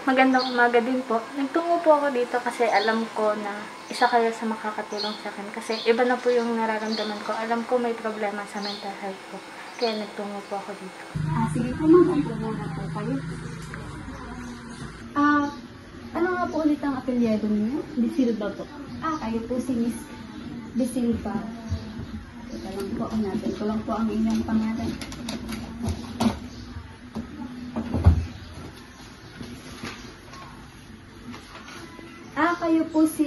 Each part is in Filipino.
Magandang umaga din po. Nagtungo po ako dito kasi alam ko na isa kayo sa makakatulong sa akin. Kasi iba na po yung nararamdaman ko. Alam ko may problema sa mental health ko. Kaya nagtungo po ako dito. Sige po ma'am, upo muna po kayo. Ano nga po ulit ang apelyado niyo? De Silva po. Kayo po si Miss De Silva. Ito lang po, natin ko lang po ang inyong pangalan. Kayo po si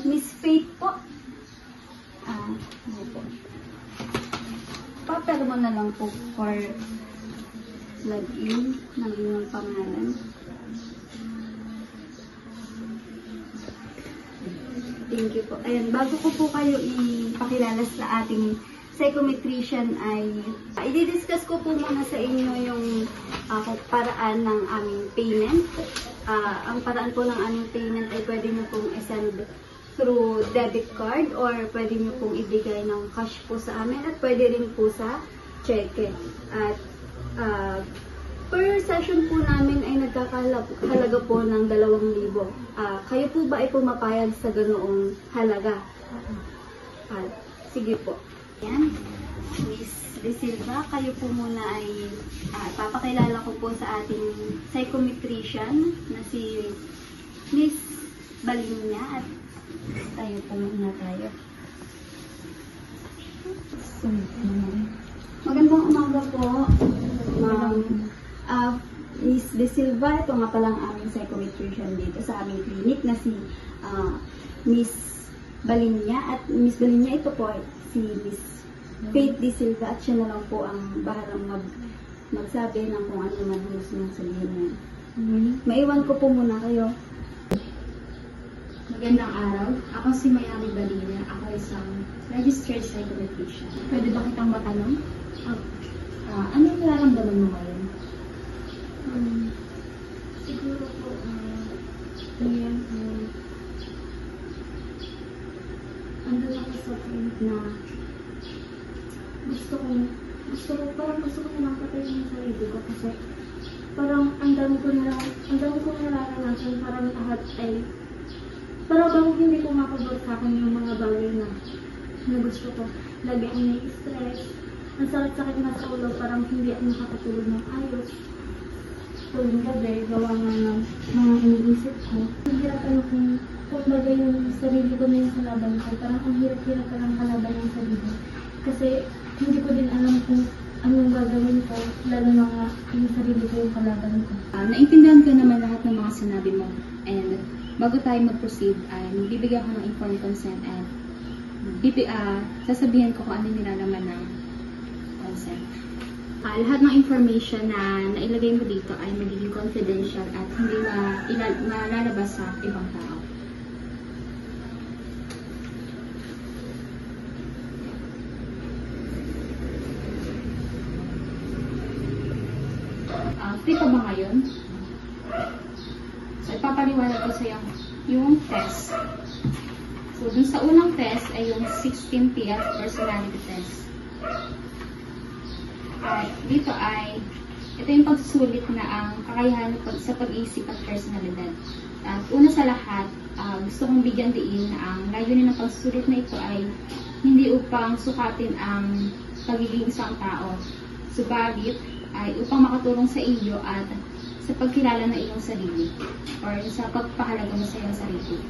Miss Faith po. Ano po. Papel mo na lang po for login ng inyong pangalan. Thank you po. Ayan, bago ko po kayo ipakilala sa ating psychometrician ay i-discuss ko po muna sa inyo yung paraan ng aming payment. Ang paraan po ng aming payment ay pwede nyo pong i-send through debit card or pwede nyo pong ibigay ng cash po sa amin at pwede rin po sa cheque. At per session po namin ay nagkakahalaga po ng 2,000. Kayo po ba ay pumapayag sa ganoong halaga? Sige po. Yan. Miss De Silva, kayo po muna ay papakilala ko po sa ating psychometrician na si Miss Balinya at tayo po muna tayo. Magandang umaga po, Ma'am Miss De Silva. Ito nga palang aming psychometrician dito sa aming clinic na si Miss Balinya. At Miss Balinya, ito po si Miss Faith De Silva at siya na lang po ang bahalang magsabi ng kung ano man gusto niyang sabihin niya. Maiwan ko po muna kayo. Magandang araw. Ako si Mayami Balinya. Ako isang registered psychometrician. Pwede ba kitang matanong? Anong nararamdaman mo ngayon? Siguro po, Andun ako sa point na gusto ko na patayin yung sarili ko kasi parang ang dami ko nararanasan, parang lahat ay parang bang hindi ko mapabot sa akin yung mga bagay na gusto ko. Lagi akong nai-stress. Ang sakit-sakit na sa ulo, parang hindi ako nakakatulog ng ayos. Tuwing gabi, gawa nga ng mga iniisip ko. Ang hirap kung bagay yung sarili ko na yung kalaban ko. Parang ang hirap-hirap ka lang kalaban yung sarili. Kasi hindi ko din alam kung anong gagawin ko, lalo na nga yung sarili ko yung kalaban ko. Naintindihan ko naman lahat ng mga sinabi mo. And bago tayo mag-proceed, ay magbibigay ako ng informed consent at sasabihin ko kung ano nilalaman ng consent. Lahat ng information na nailagay mo dito ay magiging confidential at hindi malalabas sa ibang tao. Free ka ba ngayon? So, ipapaliwanag ko sa iyo yung test. So, dun sa unang test ay yung 16 PF personality test. Dito ay, ito yung pagsusulit na ang kakayahan sa pag-iisip at personalidad. At una sa lahat, gusto kong bigyan diin na ang layunin ng pagsusulit na ito ay hindi upang sukatin ang pagiging isang tao. Subalit, ay upang makatulong sa iyo at sa pagkilala ng iyong sarili or sa pagpahalaga mo sa iyong sarili.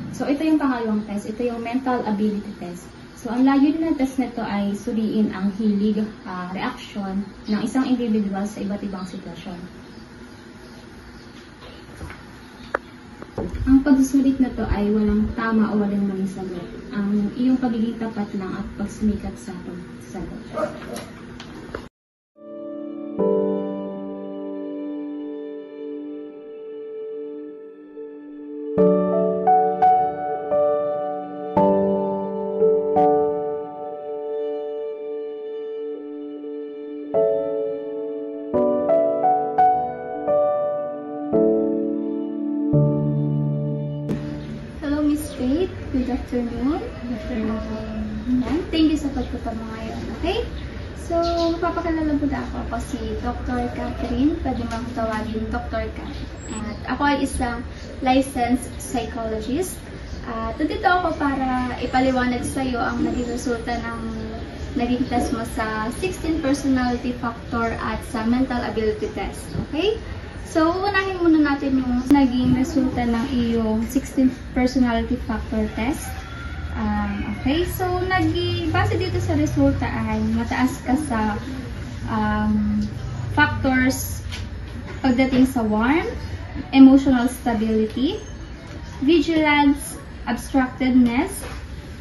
So, ito yung pangalawang test. Ito yung mental ability test. So, ang layunin ng test nito ay suriin ang hilig, reaksyon ng isang individual sa iba't ibang sitwasyon. Ang pagsusulit na to ay walang tama o walang maling sagot. Ang iyong pagiging tapat lang at pagsumikat sa pagsagot. afternoon. Yan. Thank you sa pagpunta mo ngayon. Okay? So, magpapakilala po na ako. Ako si Dr. Catherine. Pwede mo akong tawagin Dr. Cat. At ako ay isang licensed psychologist. At dito ako para ipaliwanag sa iyo ang naging resulta ng naging test mo sa 16 personality factor at sa mental ability test. Okay? So, unahin muna natin yung naging resulta ng iyong 16 personality factor test. Okay, so base dito sa resulta ay mataas ka sa factors pagdating sa warmth, emotional stability, vigilance, abstractedness,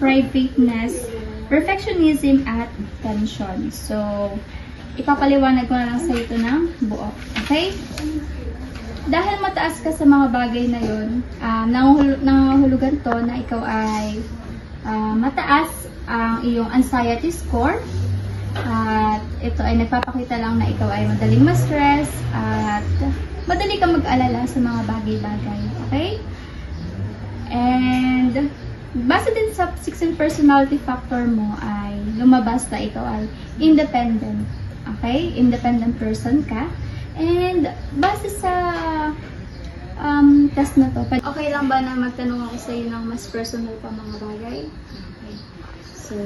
privateness, perfectionism, at tension. So, ipapaliwanag ko na lang sa ito ng buo. Okay? Dahil mataas ka sa mga bagay na yun, nangangahulugan to na ikaw ay mataas ang iyong anxiety score. At ito ay nagpapakita lang na ikaw ay madaling ma-stress at madali kang mag-alala sa mga bagay-bagay. Okay? And base din sa 16 personality factor mo ay lumabas na ikaw ay independent. Okay? Independent person ka. And base sa test na to, okay lang ba na magtanong ako sa iyo ng mas personal pa mga bagay? Okay. So,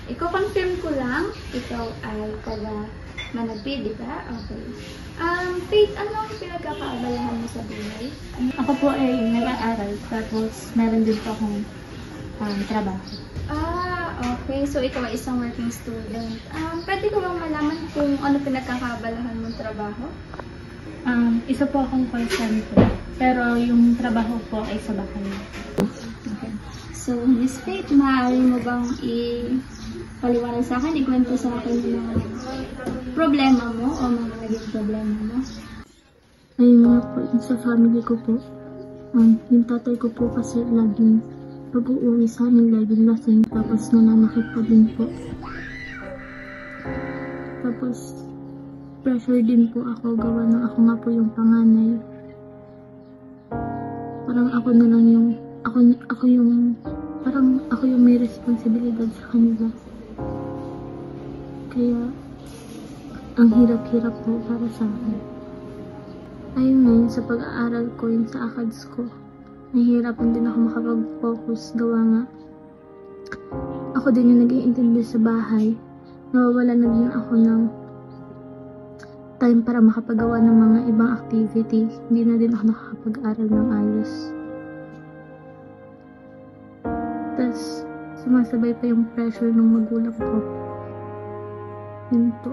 i-confirm ko lang, ikaw ay taga Manabi, di ba? Okay. Faith, ano ang pinagkakaabalahan mo sa buhay? Ako po ay nag-aaral, tapos meron din po akong trabaho. Okay. So, ikaw ay isang working student. Pwede ko bang malaman kung ano pinagkakaabalahan mong trabaho? Isa po akong call center, pero yung trabaho po ay sa bahay. Okay. So, Miss Faith, maaari mo bang ipaliwanag sa akin, ikwento sa akin yung mga problema mo o mga naging problema mo? Ayun nga po, sa family ko po, yung tatay ko po kasi laging pag-uuwi sa amin, laging lasing, tapos nananakit pa din po. Tapos, pressure din po ako, gawa ng ako nga po yung panganay. Parang ako na lang yung, parang ako yung may responsibilidad sa kanila. Kaya, ang hirap-hirap po para sa akin. Ayun nga, sa pag-aaral ko, yung sa ACADS ko, nahihirapan din ako makapag-focus, gawa nga. Ako din yung nag-iintindi sa bahay. Nawawala na din ako ng time para makapagawa ng mga ibang activity. Hindi na din ako nakakapag-aral ng ayos. Tapos, sumasabay pa yung pressure ng magulang ko. Yun po.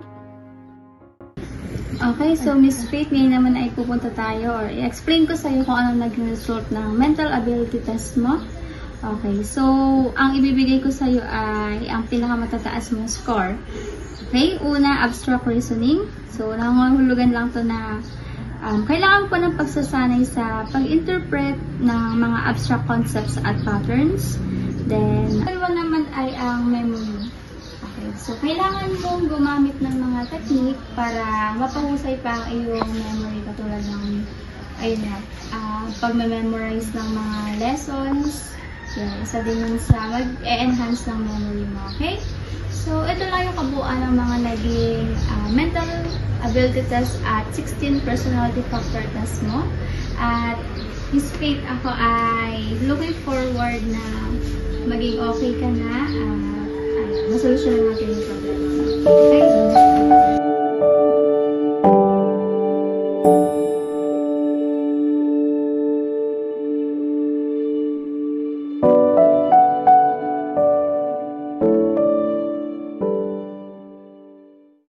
Okay, so Miss Faith, ngayon naman ay pupunta tayo or i-explain ko sa iyo kung ano naging result ng mental ability test mo. Okay, so ang ibibigay ko sa iyo ay ang pinakamatataas mong score. Okay, una, abstract reasoning. So, nangangahulugan lang to na kailangan po ng pagsasanay sa pag-interpret ng mga abstract concepts at patterns. Then, dalawa naman ay ang memory. Okay, so kailangan mong gumamit ng mga technique para mapahusay pa ang iyong memory, katulad ng pag-memorize ng mga lessons. Yan, isa din yun sa mag-e-enhance ng memory mo. Okay? So, ito lang yung kabuuan ng mga naging mental ability test at 16 personality factor test mo. At Miss Faith, ako ay looking forward na maging okay ka na at masolusyonan natin yung problema. Okay?